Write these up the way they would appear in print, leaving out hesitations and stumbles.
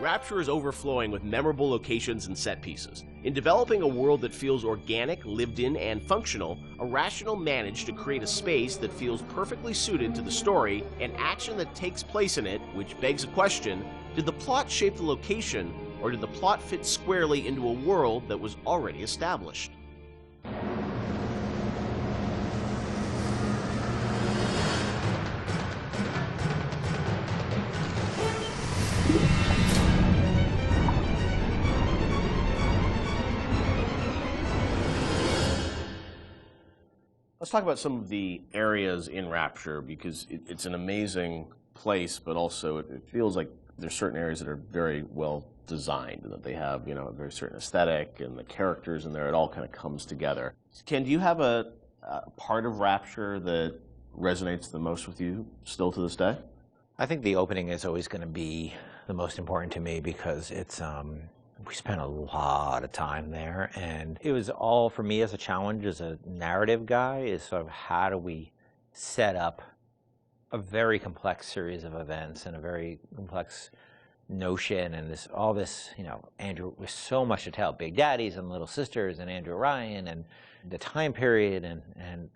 Rapture is overflowing with memorable locations and set pieces. In developing a world that feels organic, lived in, and functional, Irrational managed to create a space that feels perfectly suited to the story and action that takes place in it, which begs a question: did the plot shape the location, or did the plot fit squarely into a world that was already established? Let's talk about some of the areas in Rapture, because it's an amazing place, but also it feels like there's certain areas that are very well designed and that they have, you know, a very certain aesthetic, and the characters in there, it all kind of comes together. Ken, do you have a part of Rapture that resonates the most with you still to this day? I think the opening is always going to be the most important to me because it's we spent a lot of time there, and it was all for me as a challenge as a narrative guy is sort of how do we set up a very complex series of events and a very complex notion and all this, you know, Andrew, with so much to tell, Big Daddies and Little Sisters and Andrew Ryan and the time period and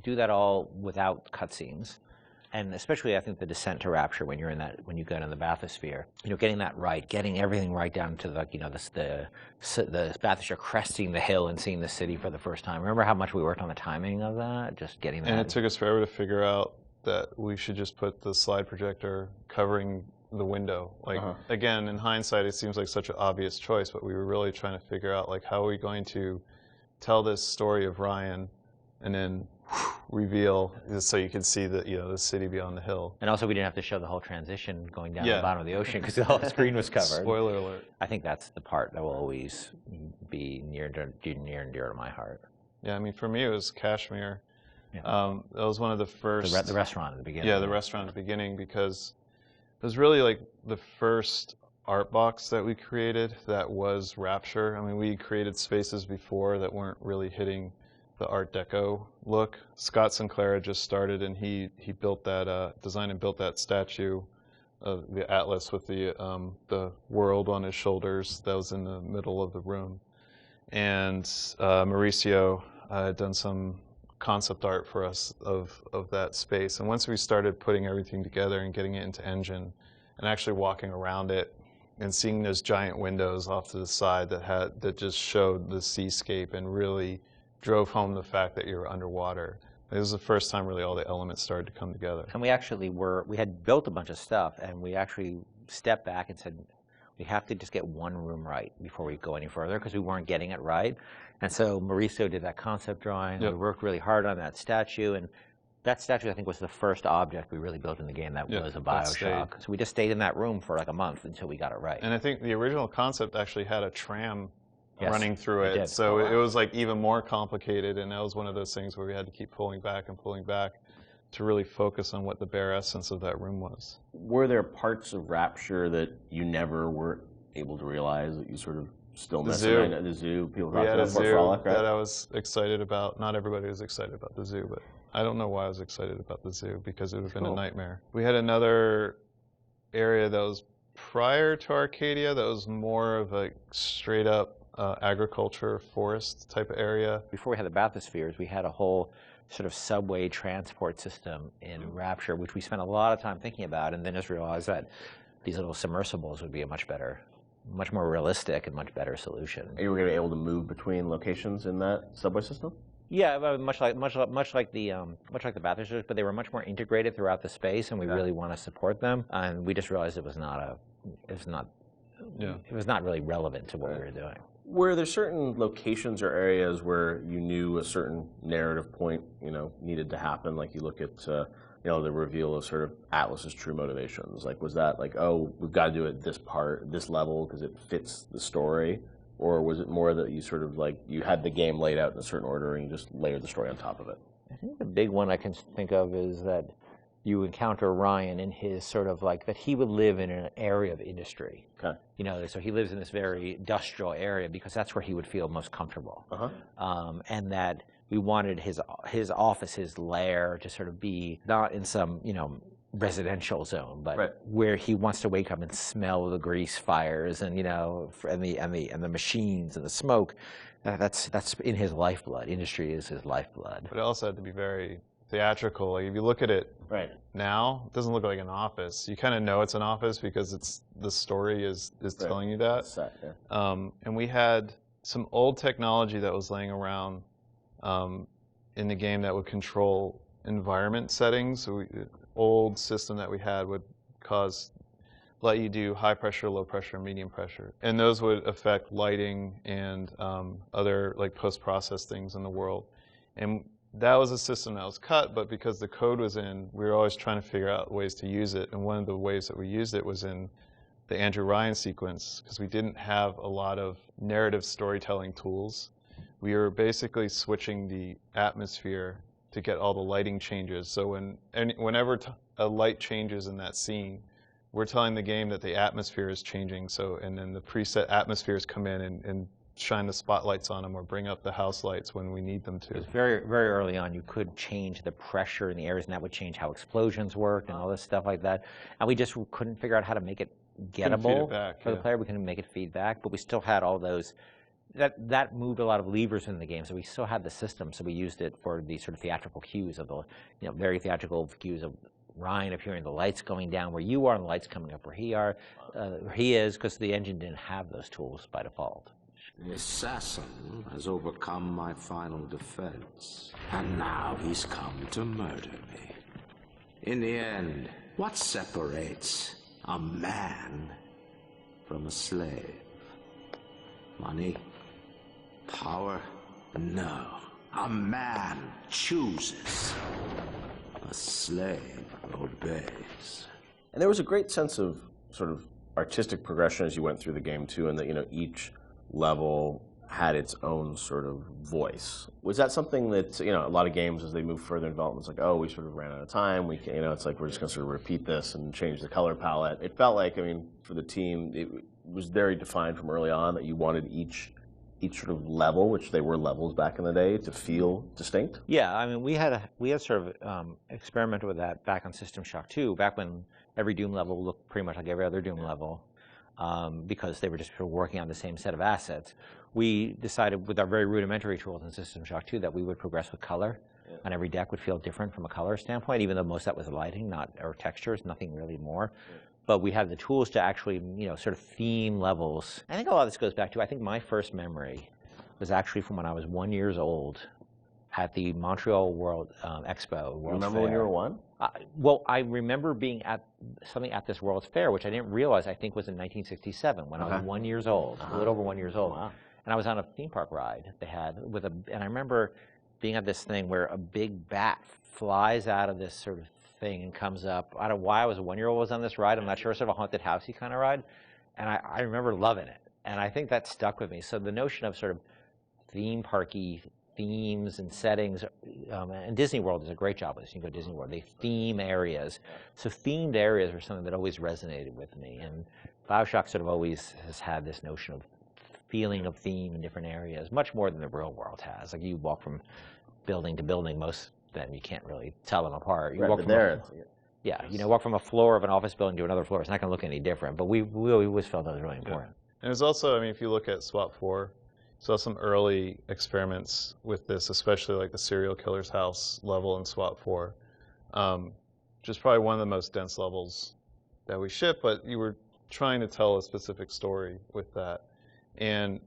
do that all without cutscenes. And especially, I think, the descent to Rapture when you're in that, when you get in the bathysphere, you know, getting that right, getting everything right down to the, you know, the bathysphere cresting the hill and seeing the city for the first time. Remember how much we worked on the timing of that, just getting that. And it took us forever to figure out that we should just put the slide projector covering the window. Like, again, in hindsight, it seems like such an obvious choice, but we were really trying to figure out, like, how are we going to tell this story of Ryan and then reveal so you can see the, you know, the city beyond the hill. And also we didn't have to show the whole transition going down the bottom of the ocean because the whole screen was covered. Spoiler alert. I think that's the part that will always be near and dear to my heart. Yeah, I mean, for me it was Kashmir. Yeah. That was one of the first... The restaurant at the beginning. Yeah, the restaurant at the beginning, because it was really like the first art box that we created that was Rapture. I mean, we created spaces before that weren't really hitting the Art Deco look. Scott Sinclair just started, and he built that, designed and built that statue of the Atlas with the world on his shoulders that was in the middle of the room. And Mauricio had done some concept art for us of that space. And once we started putting everything together and getting it into Engine and actually walking around it and seeing those giant windows off to the side that just showed the seascape and really drove home the fact that you were underwater. It was the first time really all the elements started to come together. And we actually we had built a bunch of stuff, and we actually stepped back and said, we have to just get one room right before we go any further, because we weren't getting it right. And so Mauricio did that concept drawing. We worked really hard on that statue, and that statue, I think, was the first object we really built in the game that was a Bioshock. So we just stayed in that room for like a month until we got it right. And I think the original concept actually had a tram running through it. So it was like even more complicated, and that was one of those things where we had to keep pulling back to really focus on what the bare essence of that room was. Were there parts of Rapture that you never were able to realize that you sort of still missed at the zoo? People we had a zoo frolic, right? That I was excited about. Not everybody was excited about the zoo, but I don't know why I was excited about the zoo, because it would have been a nightmare. We had another area that was prior to Arcadia that was more of a straight up agriculture, forest type of area. Before we had the bathyspheres, we had a whole sort of subway transport system in Rapture, which we spent a lot of time thinking about, and then just realized that these little submersibles would be a much more realistic and much better solution. You were going to be able to move between locations in that subway system? Yeah, much like the bathyspheres, but they were much more integrated throughout the space, and we really want to support them. And we just realized it was not really relevant to what we were doing. Were there certain locations or areas where you knew a certain narrative point, you know, needed to happen? Like you look at, you know, the reveal of sort of Atlas's true motivations. Like, was that like, oh, we've got to do it this level because it fits the story? Or was it more that you sort of like, you had the game laid out in a certain order and you just layered the story on top of it? I think the big one I can think of is that you encounter Ryan in his sort of like that he would live in an area of industry. Okay. You know, so he lives in this very industrial area because that's where he would feel most comfortable. And that we wanted his office, his lair, to sort of be not in some, you know, residential zone, but Right. where he wants to wake up and smell the grease fires and, you know, and the machines and the smoke, that's in his lifeblood. Industry is his lifeblood. But it also had to be very theatrical. Like if you look at it Right. now, it doesn't look like an office. You kind of know it's an office because the story is telling you that. Set, yeah. And we had some old technology that was laying around in the game that would control environment settings. So old system that we had would let you do high pressure, low pressure, medium pressure, and those would affect lighting and other like post-process things in the world. And that was a system that was cut, but because the code was in, we were always trying to figure out ways to use it. And one of the ways that we used it was in the Andrew Ryan sequence, because we didn't have a lot of narrative storytelling tools. We were basically switching the atmosphere to get all the lighting changes. So whenever a light changes in that scene, we're telling the game that the atmosphere is changing. So, and then the preset atmospheres come in and shine the spotlights on them or bring up the house lights when we need them to. It was very, very early on. You could change the pressure in the areas, and that would change how explosions worked and all this stuff like that. And we just couldn't figure out how to make it gettable for the player. We couldn't make it feedback, but we still had all those. That moved a lot of levers in the game, so we still had the system. So we used it for the sort of theatrical cues of the, you know, very theatrical cues of Ryan appearing, the lights going down where you are, and the lights coming up where he is, because the engine didn't have those tools by default. The assassin has overcome my final defense, and now he's come to murder me. In the end, what separates a man from a slave? Money? Power? No. A man chooses. A slave obeys. And there was a great sense of sort of artistic progression as you went through the game too, and that, you know, each level had its own sort of voice. Was that something that, you know, a lot of games as they move further in development, it's like, oh, we sort of ran out of time. We can, you know, it's like we're just going to sort of repeat this and change the color palette. It felt like, I mean, for the team, it was very defined from early on that you wanted each sort of level, which they were levels back in the day, to feel distinct. Yeah, I mean, we had sort of experimented with that back on System Shock 2, back when every Doom level looked pretty much like every other Doom level, because they were just working on the same set of assets. We decided with our very rudimentary tools in System Shock 2 that we would progress with color, and every deck would feel different from a color standpoint, even though most of that was lighting, or textures, nothing really more. But we have the tools to actually, you know, sort of theme levels. I think a lot of this goes back to, I think my first memory was actually from when I was 1 year old at the Montreal World Expo. You remember when you were 1? Well, I remember being at something at this World's Fair, which I didn't realize I think was in 1967 when I was 1 year old, a little over 1 year old. Wow. And I was on a theme park ride they had and I remember being at this thing where a big bat flies out of this sort of thing and comes up. I don't know why I was a 1 year old was on this ride. I'm not sure, sort of a haunted housey kind of ride. And I remember loving it. And I think that stuck with me. So the notion of sort of theme parky themes and settings, and Disney World does a great job with this. You can go to Disney World, they theme areas. So themed areas are something that always resonated with me. And BioShock sort of always has had this notion of feeling of theme in different areas, much more than the real world has. Like you walk from building to building, most of them you can't really tell them apart. You walk from walk from a floor of an office building to another floor. It's not going to look any different. But we always felt that was really important. And there's also, I mean, if you look at SWAT 4, saw some early experiments with this, especially like the serial killer's house level in SWAT 4, which is probably one of the most dense levels that we ship. But you were trying to tell a specific story with that, and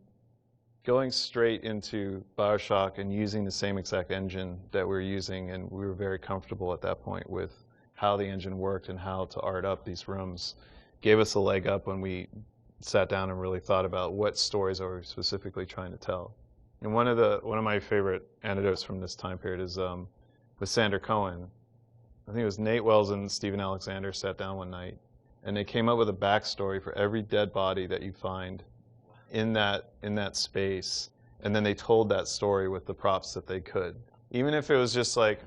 going straight into BioShock and using the same exact engine that we're using, and we were very comfortable at that point with how the engine worked and how to art up these rooms, gave us a leg up when we sat down and really thought about what stories are we specifically trying to tell. And one of my favorite anecdotes from this time period is with Sander Cohen. I think it was Nate Wells and Stephen Alexander sat down one night, and they came up with a backstory for every dead body that you find in that space, and then they told that story with the props that they could. Even if it was just like,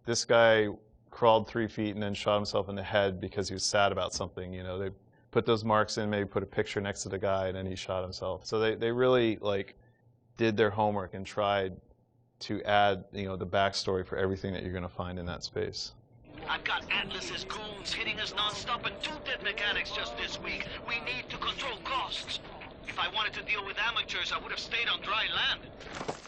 this guy crawled 3 feet and then shot himself in the head because he was sad about something, you know, they put those marks in, maybe put a picture next to the guy, and then he shot himself. So they really like did their homework and tried to add, you know, the backstory for everything that you're going to find in that space. I've got Atlas's goons hitting us non-stop and 2 dead mechanics just this week. We need to control costs. If I wanted to deal with amateurs, I would have stayed on dry land.